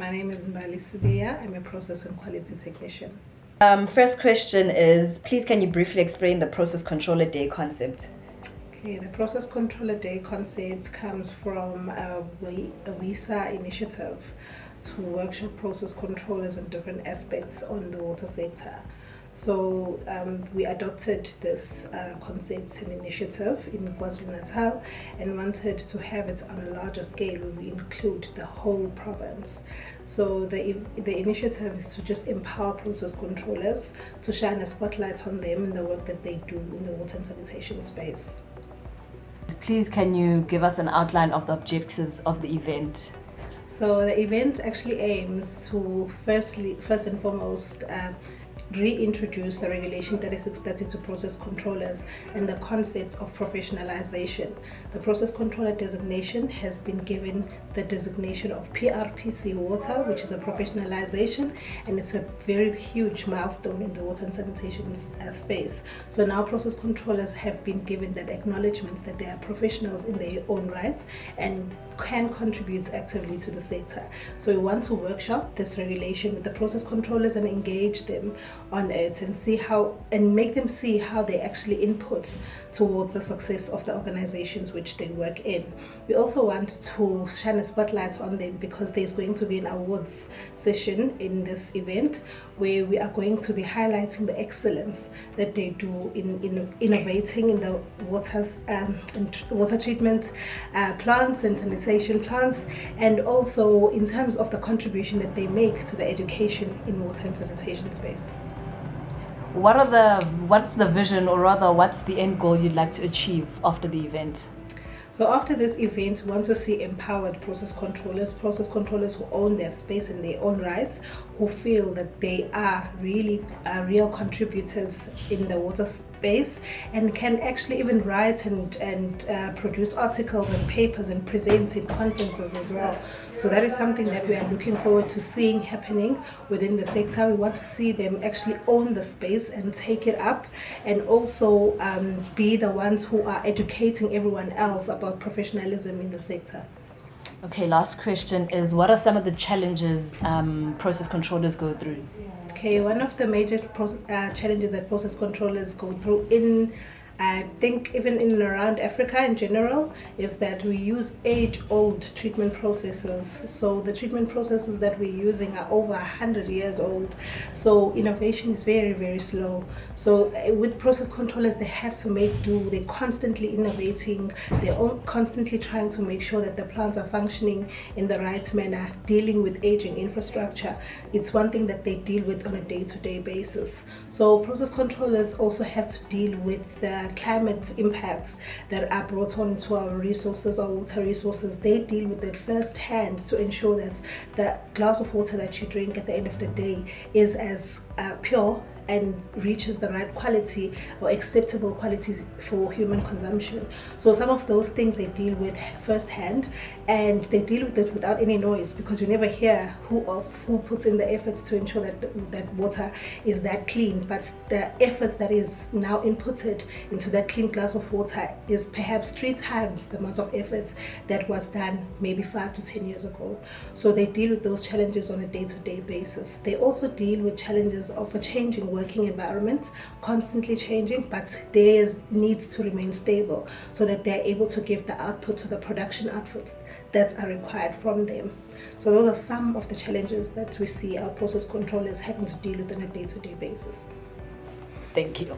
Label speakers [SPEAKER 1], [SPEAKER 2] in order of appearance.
[SPEAKER 1] My name is Mbali Sibiya. I'm a process and quality technician.
[SPEAKER 2] First question is, please can you briefly explain the process controller day concept?
[SPEAKER 1] Okay, the process controller day concept comes from a WISA initiative to workshop process controllers on different aspects on the water sector. So we adopted this concept and initiative in KwaZulu-Natal and wanted to have it on a larger scale where we include the whole province. So the initiative is to just empower process controllers to shine a spotlight on them and the work that they do in the water and sanitation space.
[SPEAKER 2] Please can you give us an outline of the objectives of the event?
[SPEAKER 1] So the event actually aims to first and foremost reintroduce the regulation 3630 to process controllers and the concept of professionalization. The process controller designation has been given the designation of PRPC water, which is a professionalization, and it's a very huge milestone in the water and sanitation space. So now process controllers have been given that acknowledgement that they are professionals in their own right and can contribute actively to the sector. So we want to workshop this regulation with the process controllers and engage them on it and see how and make them see how they actually input towards the success of the organizations which they work in. We also want to shine a spotlight on them because there's going to be an awards session in this event where we are going to be highlighting the excellence that they do in innovating in the water treatment plants and sanitation plants, and also in terms of the contribution that they make to the education in water and sanitation space.
[SPEAKER 2] What's the vision, or rather what's the end goal you'd like to achieve after the event?
[SPEAKER 1] So after this event, we want to see empowered process controllers who own their space in their own rights, who feel that they are really real contributors in the water space and can actually even write and produce articles and papers and present in conferences as well. So that is something that we are looking forward to seeing happening within the sector. We want to see them actually own the space and take it up, and also be the ones who are educating everyone else about professionalism in the sector.
[SPEAKER 2] Okay, last question is, what are some of the challenges process controllers go through?
[SPEAKER 1] Okay, one of the major challenges that process controllers go through I think even in and around Africa in general is that we use age-old treatment processes. So the treatment processes that we're using are over 100 years old. So innovation is very, very slow. So with process controllers, they have to make do. They're constantly innovating. They're constantly trying to make sure that the plants are functioning in the right manner, dealing with aging infrastructure. It's one thing that they deal with on a day-to-day basis. So process controllers also have to deal with the climate impacts that are brought on to our resources, our water resources. They deal with that firsthand to ensure that the glass of water that you drink at the end of the day is as pure and reaches the right quality or acceptable quality for human consumption. So some of those things they deal with firsthand, and they deal with it without any noise, because you never hear who puts in the efforts to ensure that water is that clean. But the efforts that is now inputted into that clean glass of water is perhaps 3 times the amount of efforts that was done maybe 5 to 10 years ago. So they deal with those challenges on a day-to-day basis. They also deal with challenges of a changing working environment, constantly changing, but theirs needs to remain stable so that they're able to give the output to the production outputs that are required from them. So those are some of the challenges that we see our process controllers having to deal with on a day-to-day basis.
[SPEAKER 2] Thank you.